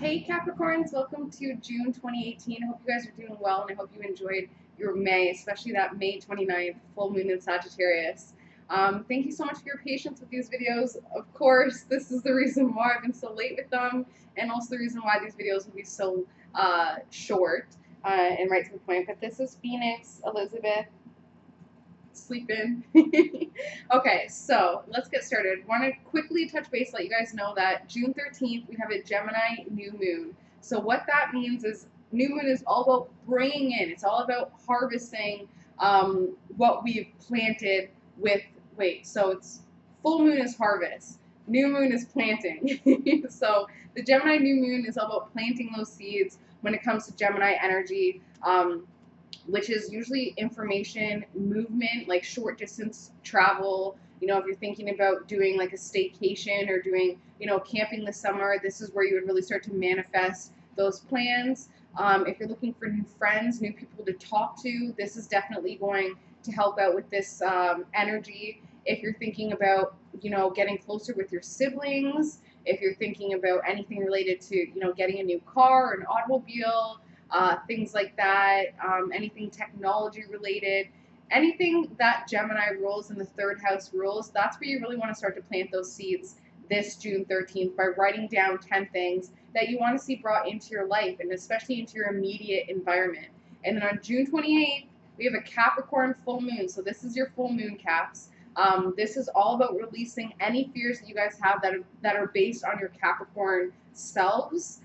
Hey Capricorns, welcome to June 2018. I hope you guys are doing well and I hope you enjoyed your May, especially that May 29th full moon in Sagittarius. Thank you so much for your patience with these videos. Of course, this is the reason why I've been so late with them, and also the reason why these videos will be so short and right to the point. But this is Phoenix, Elizabeth, sleeping. Okay, so let's get started. Want to quickly touch base, let you guys know that June 13th we have a Gemini new moon. So what that means is new moon is all about bringing in. It's all about harvesting what we've planted with. So it's full moon is harvest. New moon is planting. So the Gemini new moon is all about planting those seeds when it comes to Gemini energy. Which is usually information, movement, like short distance travel. You know, if you're thinking about doing like a staycation or doing, camping this summer, this is where you would really start to manifest those plans. If you're looking for new friends, new people to talk to, this is definitely going to help out with this energy. If you're thinking about, getting closer with your siblings, if you're thinking about anything related to, getting a new car or an automobile, things like that, anything technology related, anything that Gemini rules in the third house rules, that's where you really want to start to plant those seeds this June 13th by writing down 10 things that you want to see brought into your life and especially into your immediate environment. And then on June 28th, we have a Capricorn full moon. So this is your full moon, Caps. This is all about releasing any fears that you guys have that are based on your Capricorn selves.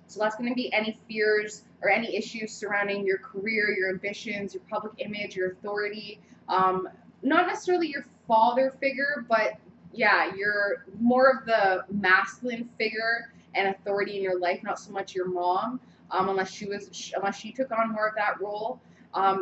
So that's going to be any fears or any issues surrounding your career, your ambitions, your public image, your authority. Not necessarily your father figure, but yeah, you're more of the masculine figure and authority in your life, not so much your mom, unless she took on more of that role.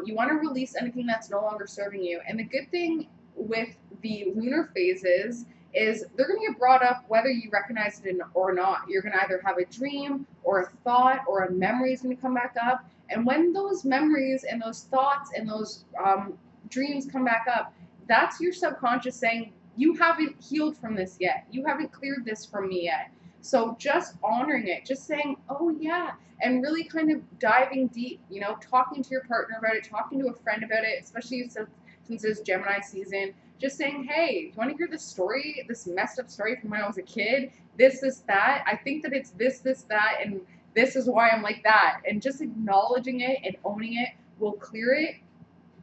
You want to release anything that's no longer serving you. And the good thing with the lunar phases is they're going to get brought up whether you recognize it or not. You're going to either have a dream or a thought or a memory is going to come back up. And when those memories and those thoughts and those dreams come back up, that's your subconscious saying, you haven't healed from this yet. You haven't cleared this from me yet. So just honoring it, just saying, oh yeah, and really kind of diving deep, talking to your partner about it, talking to a friend about it, especially since it's Gemini season. Just saying, hey, you want to hear this story, this messed up story from when I was a kid? This, that. I think that it's this, that, and this is why I'm like that. And just acknowledging it and owning it will clear it,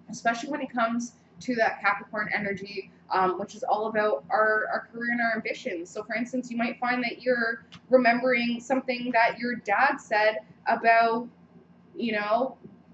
especially when it comes to that Capricorn energy, which is all about our career and our ambitions. So, for instance, you might find that you're remembering something that your dad said about,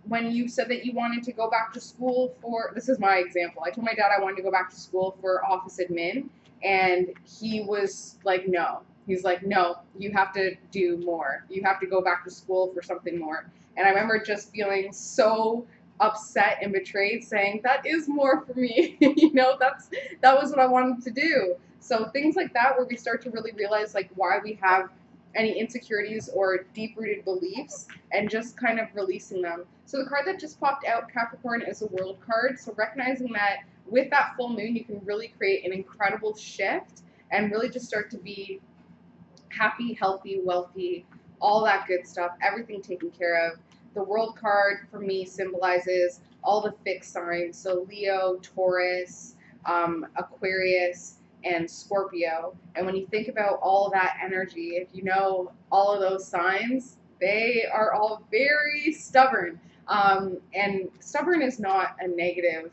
when you said that you wanted to go back to school for, this is my example. I told my dad I wanted to go back to school for office admin, and he was like, no. He's like, no, you have to do more. You have to go back to school for something more. And I remember just feeling so upset and betrayed, saying, that is more for me. That was what I wanted to do. So things like that, where we start to really realize like why we have any insecurities or deep-rooted beliefs, and just kind of releasing them. So the card that just popped out, Capricorn, is a World card. So recognizing that with that full moon, you can really create an incredible shift and really just start to be happy, healthy, wealthy, all that good stuff, everything taken care of. The World card for me symbolizes all the fixed signs. So Leo, Taurus, Aquarius, and Scorpio. And when you think about all of that energy, if you know all of those signs, they are all very stubborn. And stubborn is not a negative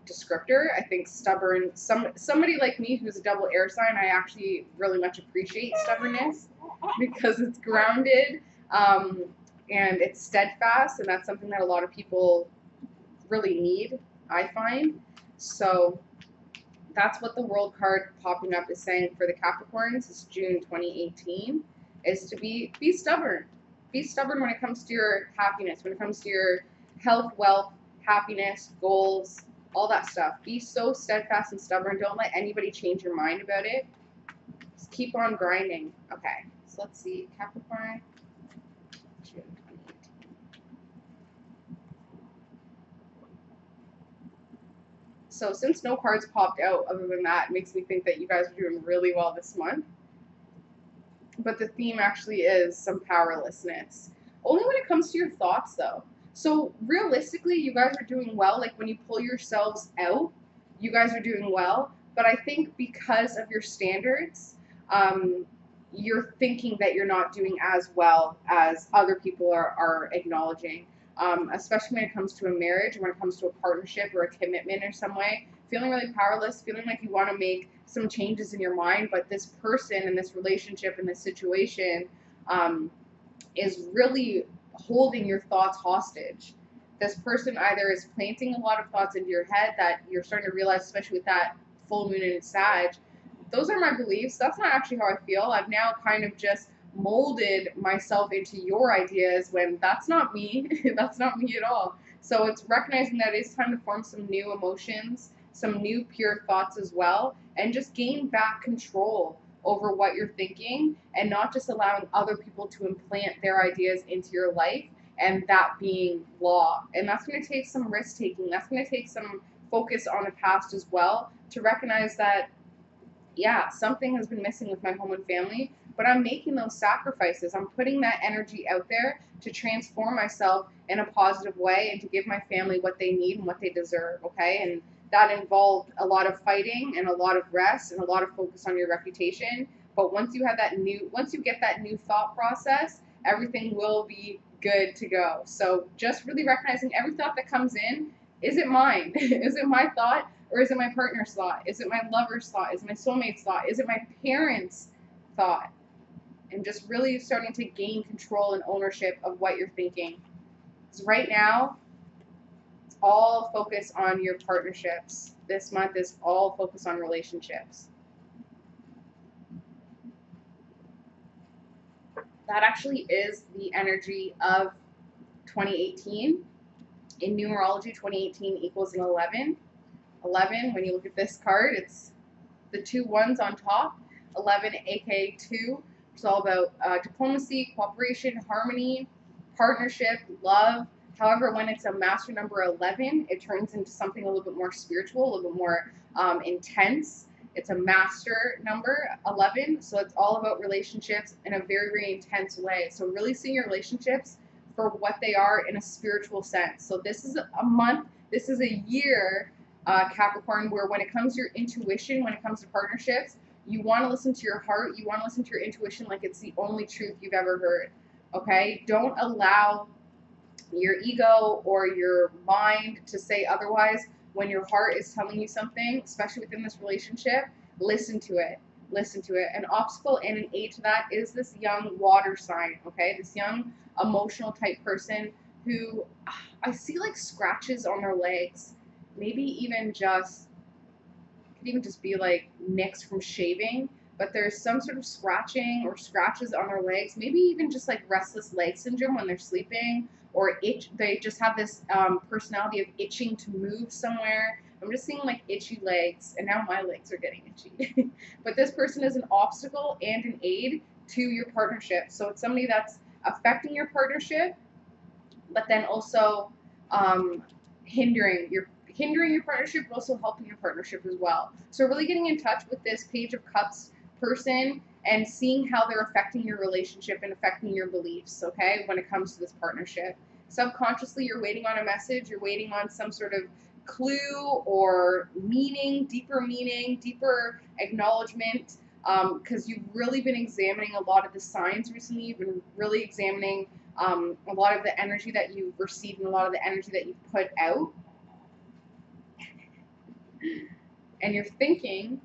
descriptor. I think stubborn, somebody like me who's a double air sign, I actually really much appreciate stubbornness because it's grounded and it's steadfast, and that's something that a lot of people really need, I find. So that's what the World card popping up is saying for the Capricorns. It's June 2018, is to be stubborn. Be stubborn when it comes to your happiness, when it comes to your health, wealth, happiness, goals, all that stuff. Be so steadfast and stubborn. Don't let anybody change your mind about it. Just keep on grinding. Okay, so let's see. Capricorn, June 2018. So since no cards popped out other than that, it makes me think that you guys are doing really well this month. but the theme actually is some powerlessness. Only when it comes to your thoughts, though. So realistically, you guys are doing well. Like when you pull yourselves out, you guys are doing well. But I think because of your standards, you're thinking that you're not doing as well as other people are acknowledging. Especially when it comes to a marriage, when it comes to a partnership or a commitment in some way, feeling really powerless, feeling like you want to make some changes in your mind, but this person and this relationship and this situation is really holding your thoughts hostage. This person either is planting a lot of thoughts into your head that you're starting to realize, especially with that full moon in Sag, those are my beliefs. That's not actually how I feel. I've now kind of just molded myself into your ideas when that's not me. That's not me at all. So it's recognizing that it's time to form some new emotions, some new pure thoughts as well, and just gain back control over what you're thinking and not just allowing other people to implant their ideas into your life and that being law. And that's going to take some risk taking. That's going to take some focus on the past as well to recognize that, yeah, something has been missing with my home and family, but I'm making those sacrifices. I'm putting that energy out there to transform myself in a positive way and to give my family what they need and what they deserve, okay? And that involved a lot of fighting and a lot of rest and a lot of focus on your reputation. But once you get that new thought process, everything will be good to go. So just really recognizing every thought that comes in, is it mine? Is it my thought? Or is it my partner's thought? Is it my lover's thought? Is it my soulmate's thought? Is it my parents' thought? And just really starting to gain control and ownership of what you're thinking. Because right now, it's all focus on your partnerships. This month is all focus on relationships. That actually is the energy of 2018. In numerology, 2018 equals an 11. 11, when you look at this card, it's the two ones on top. 11, aka 2, it's all about diplomacy, cooperation, harmony, partnership, love. However, when it's a master number 11, it turns into something a little bit more spiritual, a little bit more intense. It's a master number 11, so it's all about relationships in a very, very intense way. So really seeing your relationships for what they are in a spiritual sense. So this is a month, this is a year, Capricorn, where when it comes to your intuition, when it comes to partnerships, you want to listen to your heart, you want to listen to your intuition like it's the only truth you've ever heard, okay? Don't allow your ego or your mind to say otherwise. When your heart is telling you something, especially within this relationship, listen to it. Listen to it. An obstacle and an aid to that is this young water sign, okay? This young emotional type person who I see like scratches on their legs. Maybe even just, it could even just be like nicks from shaving, but there's some sort of scratching or scratches on their legs. Maybe even just like restless leg syndrome when they're sleeping, or itch. They just have this personality of itching to move somewhere. I'm just seeing like itchy legs, and now my legs are getting itchy. But this person is an obstacle and an aid to your partnership. So it's somebody that's affecting your partnership, but then also hindering your partnership, but also helping your partnership as well. So really getting in touch with this Page of Cups person and seeing how they're affecting your relationship and affecting your beliefs, okay, when it comes to this partnership. Subconsciously, you're waiting on a message, you're waiting on some sort of clue or meaning, deeper acknowledgement, because you've really been examining a lot of the signs recently. You've been really examining a lot of the energy that you've received and a lot of the energy that you've put out. And you're thinking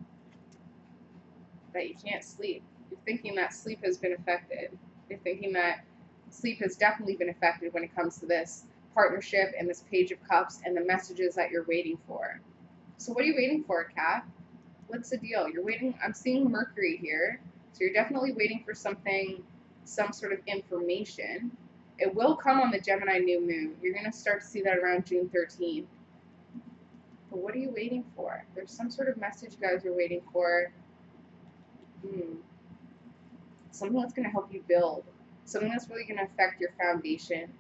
that you can't sleep. You're thinking that sleep has been affected. You're thinking that sleep has definitely been affected when it comes to this partnership and this Page of Cups and the messages that you're waiting for. So what are you waiting for, Kat? What's the deal? You're waiting. I'm seeing Mercury here. So you're definitely waiting for something, some sort of information. It will come on the Gemini new moon. You're going to start to see that around June 13th. But what are you waiting for? There's some sort of message you guys are waiting for. Something that's going to help you build. Something that's really going to affect your foundation.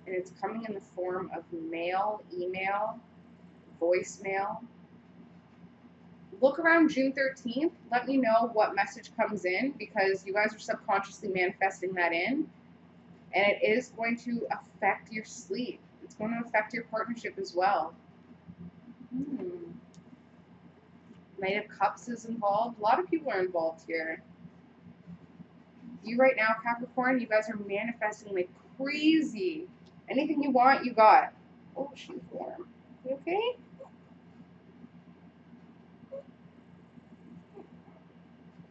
And it's coming in the form of mail, email, voicemail. look around June 13th. Let me know what message comes in, because you guys are subconsciously manifesting that in. And it is going to affect your sleep. It's going to affect your partnership as well. Knight of Cups is involved. A lot of people are involved here. You right now, Capricorn, you guys are manifesting like crazy. Anything you want, you got. Oh, she's warm. You okay?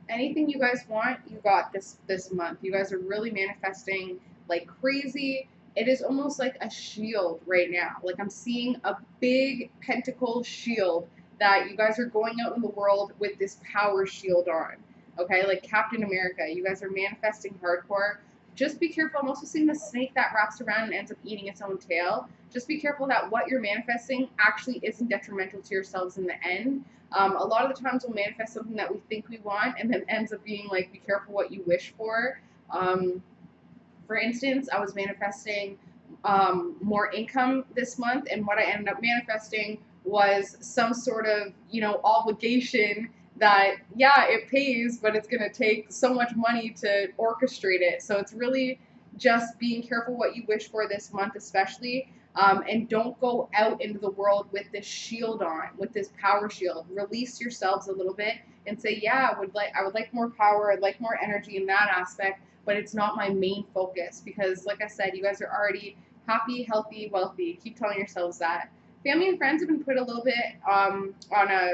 Anything you guys want, you got this month. You guys are really manifesting like crazy. It is almost like a shield right now. Like I'm seeing a big pentacle shield that you guys are going out in the world with this power shield on. Okay, like Captain America. You guys are manifesting hardcore. Just be careful. I'm also seeing the snake that wraps around and ends up eating its own tail. Just be careful that what you're manifesting actually isn't detrimental to yourselves in the end. A lot of the times we'll manifest something that we think we want and then ends up being like, be careful what you wish for. For instance, I was manifesting more income this month, and what I ended up manifesting was some sort of, obligation that, yeah, it pays, but it's going to take so much money to orchestrate it. So it's really just being careful what you wish for this month, especially. And don't go out into the world with this shield on, with this power shield. Release yourselves a little bit and say, yeah, I would like more power, I'd like more energy in that aspect, but it's not my main focus, because like I said, you guys are already happy, healthy, wealthy. Keep telling yourselves that. Family and friends have been put a little bit on a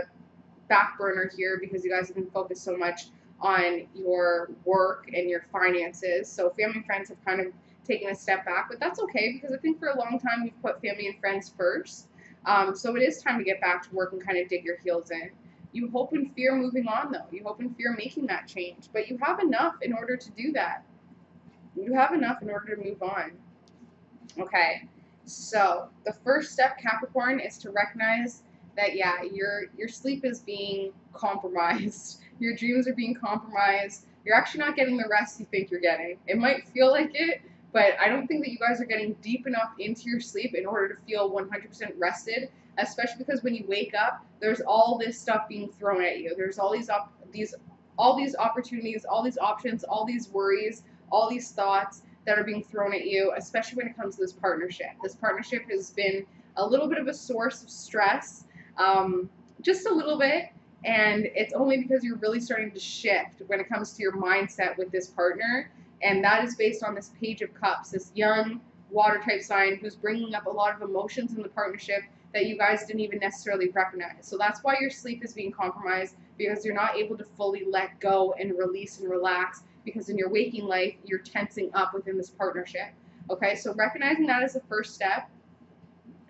back burner here, because you guys have been focused so much on your work and your finances. So family and friends have kind of taken a step back, but that's okay, because I think for a long time we've put family and friends first. So it is time to get back to work and kind of dig your heels in. You hope and fear moving on, though. You hope and fear making that change, but you have enough in order to do that. You have enough in order to move on. Okay, so the first step, Capricorn, is to recognize that, yeah, your sleep is being compromised. Your dreams are being compromised. You're actually not getting the rest you think you're getting. It might feel like it, but I don't think that you guys are getting deep enough into your sleep in order to feel 100% rested, especially because when you wake up, there's all this stuff being thrown at you. There's all these opportunities, all these options, all these worries, all these thoughts that are being thrown at you, especially when it comes to this partnership. This partnership has been a little bit of a source of stress, just a little bit, and it's only because you're really starting to shift when it comes to your mindset with this partner, and that is based on this Page of Cups, this young water type sign who's bringing up a lot of emotions in the partnership that you guys didn't even necessarily recognize. So that's why your sleep is being compromised, because you're not able to fully let go and release and relax, because in your waking life, you're tensing up within this partnership. Okay, so recognizing that is the first step.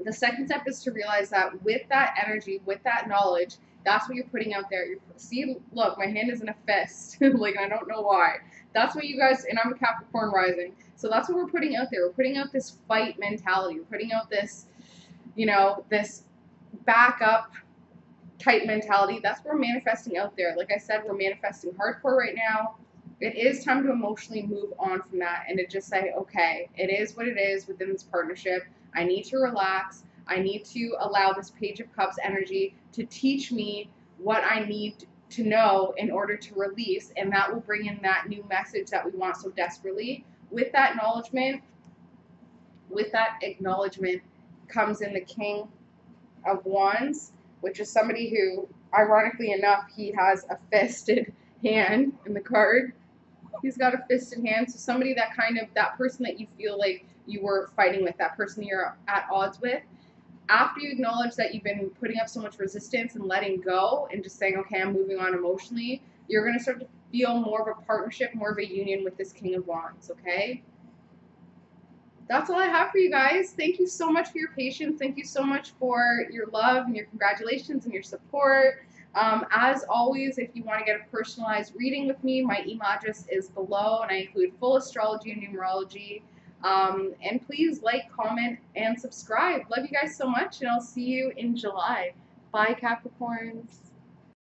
The second step is to realize that with that energy, with that knowledge, that's what you're putting out there. See, look, my hand is in a fist. Like, I don't know why. That's what you guys, and I'm a Capricorn rising, so that's what we're putting out there. We're putting out this fight mentality. We're putting out this, this backup type mentality. That's what we're manifesting out there. Like I said, we're manifesting hardcore right now. It is time to emotionally move on from that and to just say, okay, it is what it is within this partnership. I need to relax. I need to allow this Page of Cups energy to teach me what I need to know in order to release, and that will bring in that new message that we want so desperately. With that acknowledgement comes in the King of Wands, which is somebody who, ironically enough, he has a fisted hand in the card. He's got a fisted hand, so somebody that that person that you feel like you were fighting with, that person you're at odds with, after you acknowledge that you've been putting up so much resistance and letting go and just saying, okay, I'm moving on emotionally, you're going to start to feel more of a partnership, more of a union with this King of Wands, okay? That's all I have for you guys. Thank you so much for your patience. Thank you so much for your love and your congratulations and your support. As always, if you want to get a personalized reading with me, my email address is below, and I include full astrology and numerology. And please like, comment, and subscribe. Love you guys so much, and I'll see you in July. Bye, Capricorns.